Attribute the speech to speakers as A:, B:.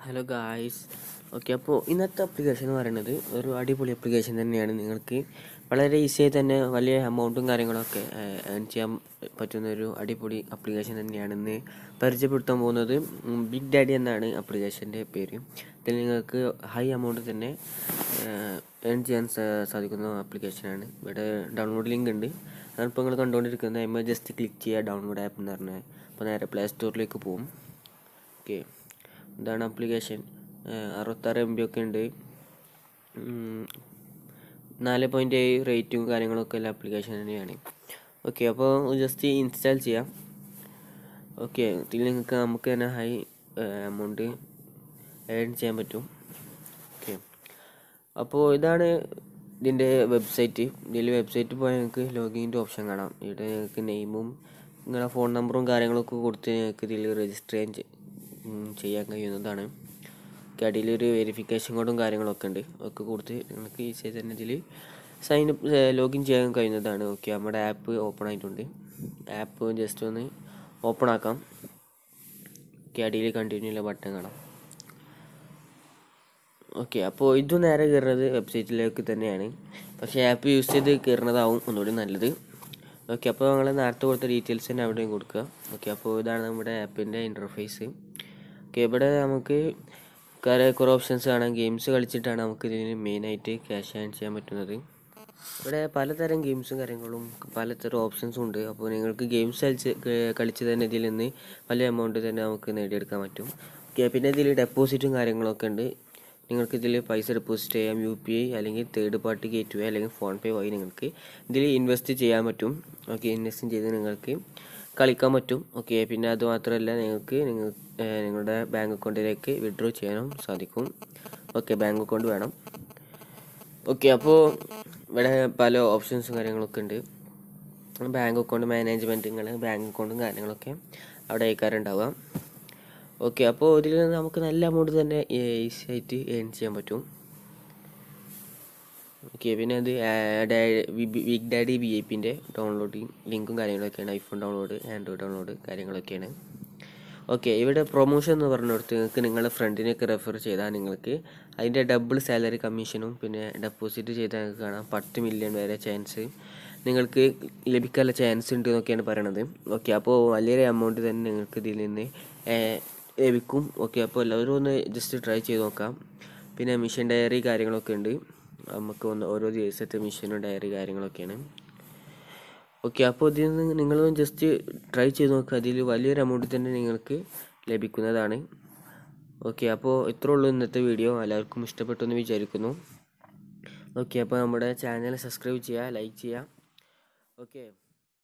A: Hello guys. Okay, അപ്പോൾ ഇന്നത്തെ application എന്ന് പറയുന്നത് ഒരു അടിപൊളി ആപ്ലിക്കേഷൻ തന്നെയാണ്. നിങ്ങൾക്ക് വളരെ ഈസിയായി തന്നെ വലിയ എമൗണ്ടും കാര്യങ്ങളൊക്കെ ഏൺ ചെയ്യാൻ പറ്റുന്ന ഒരു അടിപൊളി ആപ്ലിക്കേഷൻ തന്നെയാണ് ഇന്ന് പരിചയപ്പെടുത്താൻ പോകുന്നത്. ബിഗ് ഡാഡി എന്നാണ് ആപ്ലിക്കേഷൻ്റെ പേര്. ഇതിൽ നിങ്ങൾക്ക് ഹൈ എമൗണ്ട് തന്നെ ഏൺ ചെയ്യാൻ സാധിക്കുന്ന ആപ്ലിക്കേഷനാണ്. ഇവിടെ ഡൗൺലോഡ് ലിങ്ക് ഉണ്ട്. അതിപ്പോൾ നിങ്ങൾ കണ്ടുകൊണ്ടിരിക്കുന്നത് ജസ്റ്റ് ക്ലിക്ക് ചെയ്യുക, ഡൗൺലോഡ് ആപ്പ് എന്ന് പറഞ്ഞാൽ അപ്പോൾ നേരെ പ്ലേ സ്റ്റോറിലേക്ക് പോകും. ഓക്കെ, ഇതാണ് ആപ്ലിക്കേഷൻ. 66 MB ഒക്കെ ഉണ്ട്. 4.7 റേറ്റും കാര്യങ്ങളൊക്കെ ഉള്ള ആപ്ലിക്കേഷൻ തന്നെയാണ്. ഓക്കെ, അപ്പോൾ ജസ്റ്റ് ഇൻസ്റ്റാൾ ചെയ്യാം. ഓക്കെ, ഇതിൽ നമുക്ക് തന്നെ ഹൈ എമൗണ്ട് ഏൺ ചെയ്യാൻ പറ്റും. ഓക്കെ, അപ്പോൾ ഇതാണ് ഇതിൻ്റെ വെബ്സൈറ്റ്. ഇതിൽ വെബ്സൈറ്റിൽ പോയാൽ നിങ്ങൾക്ക് ലോഗിൻ്റെ ഓപ്ഷൻ കാണാം. ഇവിടെ നിങ്ങൾക്ക് നെയിമും നിങ്ങളുടെ ഫോൺ നമ്പറും കാര്യങ്ങളൊക്കെ കൊടുത്ത് നിങ്ങൾക്ക് ഇതിൽ രജിസ്റ്റർ ചെയ്യാൻ കഴിയുന്നതാണ്. അടിയിലൊരു വെരിഫിക്കേഷൻ കോഡും കാര്യങ്ങളൊക്കെ ഉണ്ട്. ഒക്കെ കൊടുത്ത് നിങ്ങൾക്ക് ഈസിയായി തന്നെ ഇതിൽ ലോഗിൻ ചെയ്യാൻ കഴിയുന്നതാണ്. ഓക്കെ, നമ്മുടെ ആപ്പ് ഓപ്പൺ ആയിട്ടുണ്ട്. ആപ്പ് ജസ്റ്റ് ഒന്ന് ഓപ്പൺ ആക്കാം. ഓക്കെ, അടിയിൽ കണ്ടിന്യൂ ഉള്ള ബട്ടൺ കാണാം. ഓക്കെ, അപ്പോൾ ഇത് നേരെ കയറുന്നത് വെബ്സൈറ്റിലേക്ക് തന്നെയാണ്. പക്ഷേ ആപ്പ് യൂസ് ചെയ്ത് കയറുന്നതാവും ഒന്നുകൂടി നല്ലത്. ഓക്കെ, അപ്പോൾ നിങ്ങൾ നേരത്തെ കൊടുത്ത ഡീറ്റെയിൽസ് തന്നെ അവിടെയും കൊടുക്കുക. ഓക്കെ, അപ്പോൾ ഇതാണ് നമ്മുടെ ആപ്പിൻ്റെ ഇൻ്റർഫേസ്. ഓക്കെ, ഇവിടെ നമുക്ക് കുറേ ഓപ്ഷൻസ് കാണാം. ഗെയിംസ് കളിച്ചിട്ടാണ് നമുക്ക് ഇതിന് മെയിനായിട്ട് ക്യാഷ് ഏൺ ചെയ്യാൻ പറ്റുന്നത്. ഇവിടെ പലതരം ഗെയിംസും കാര്യങ്ങളും പലതരം ഓപ്ഷൻസും ഉണ്ട്. അപ്പോൾ നിങ്ങൾക്ക് ഗെയിംസ് കളിച്ച് തന്നെ ഇതിൽ നിന്ന് വലിയ എമൗണ്ട് തന്നെ നമുക്ക് നേടിയെടുക്കാൻ പറ്റും. ഓക്കെ, പിന്നെ ഇതിൽ ഡെപ്പോസിറ്റും കാര്യങ്ങളൊക്കെ ഉണ്ട്. നിങ്ങൾക്ക് ഇതിൽ പൈസ ഡെപ്പോസിറ്റ് ചെയ്യാം. UPI അല്ലെങ്കിൽ തേർഡ് പാർട്ടി ഗേറ്റ്വേ അല്ലെങ്കിൽ ഫോൺ പേ വഴി നിങ്ങൾക്ക് ഇതിൽ ഇൻവെസ്റ്റ് ചെയ്യാൻ പറ്റും. ഓക്കെ, ഇൻവെസ്റ്റ് ചെയ്ത് നിങ്ങൾക്ക് കളിക്കാൻ പറ്റും. ഓക്കെ, പിന്നെ അത് മാത്രമല്ല നിങ്ങളുടെ ബാങ്ക് അക്കൗണ്ടിലേക്ക് വിഡ്രോ ചെയ്യാനും സാധിക്കും. ഓക്കെ, ബാങ്ക് അക്കൗണ്ട് വേണം. ഓക്കെ, അപ്പോൾ ഇവിടെ പല ഓപ്ഷൻസും കാര്യങ്ങളൊക്കെ ഉണ്ട്. ബാങ്ക് അക്കൗണ്ട് മാനേജ്മെൻറ്റുകൾ, ബാങ്ക് അക്കൗണ്ടും കാര്യങ്ങളൊക്കെ അവിടെ അയക്കാറുണ്ടാവുക. ഓക്കെ, അപ്പോൾ ഇതിൽ നമുക്ക് നല്ല എമൗണ്ട് തന്നെ ഈസി ആയിട്ട് ഏൺ ചെയ്യാൻ പറ്റും. ഓക്കെ, പിന്നെ അത് ബിഗ് ഡാഡി VIPൻ്റെ ഡൗൺലോഡിങ് ലിങ്കും കാര്യങ്ങളൊക്കെയാണ്. ഐഫോൺ ഡൗൺലോഡ്, ആൻഡ്രോയിഡ് ഡൗൺലോഡ് കാര്യങ്ങളൊക്കെയാണ്. ഓക്കെ, ഇവിടെ പ്രൊമോഷൻ എന്ന് പറഞ്ഞിടത്ത് നിങ്ങൾക്ക് നിങ്ങളുടെ ഫ്രണ്ടിനെയൊക്കെ റെഫർ ചെയ്താൽ നിങ്ങൾക്ക് അതിൻ്റെ ഡബിൾ സാലറി കമ്മീഷനും പിന്നെ ഡെപ്പോസിറ്റ് ചെയ്താൽ നിങ്ങൾക്ക് കാണാം 10 മില്യൺ വരെ ചാൻസ് നിങ്ങൾക്ക് ലഭിക്കാനുള്ള ചാൻസ് ഉണ്ട് എന്നൊക്കെയാണ് പറയണത്. ഓക്കെ, അപ്പോൾ വലിയൊരു എമൗണ്ട് തന്നെ നിങ്ങൾക്ക് ഇതിൽ നിന്ന് ലഭിക്കും. ഓക്കെ, അപ്പോൾ എല്ലാവരും ഒന്ന് ജസ്റ്റ് ട്രൈ ചെയ്ത് നോക്കാം. പിന്നെ മിഷൻ ഡയറി കാര്യങ്ങളൊക്കെ ഉണ്ട്. നമുക്ക് ഓരോ ദിവസത്തെ മിഷനും ഡയറി കാര്യങ്ങളൊക്കെയാണ്. ഓക്കെ, അപ്പോൾ ഇതിൽ നിന്ന് നിങ്ങളൊന്ന് ജസ്റ്റ് ട്രൈ ചെയ്ത് നോക്കുക. അതിൽ വലിയൊരു എമൗണ്ട് തന്നെ നിങ്ങൾക്ക് ലഭിക്കുന്നതാണ്. ഓക്കെ, അപ്പോൾ ഇത്രേ ഉള്ളൂ ഇന്നത്തെ വീഡിയോ. എല്ലാവർക്കും ഇഷ്ടപ്പെട്ടു എന്ന് വിചാരിക്കുന്നു. ഓക്കെ, അപ്പോൾ നമ്മുടെ ചാനൽ സബ്സ്ക്രൈബ് ചെയ്യുക, ലൈക്ക് ചെയ്യുക. ഓക്കെ.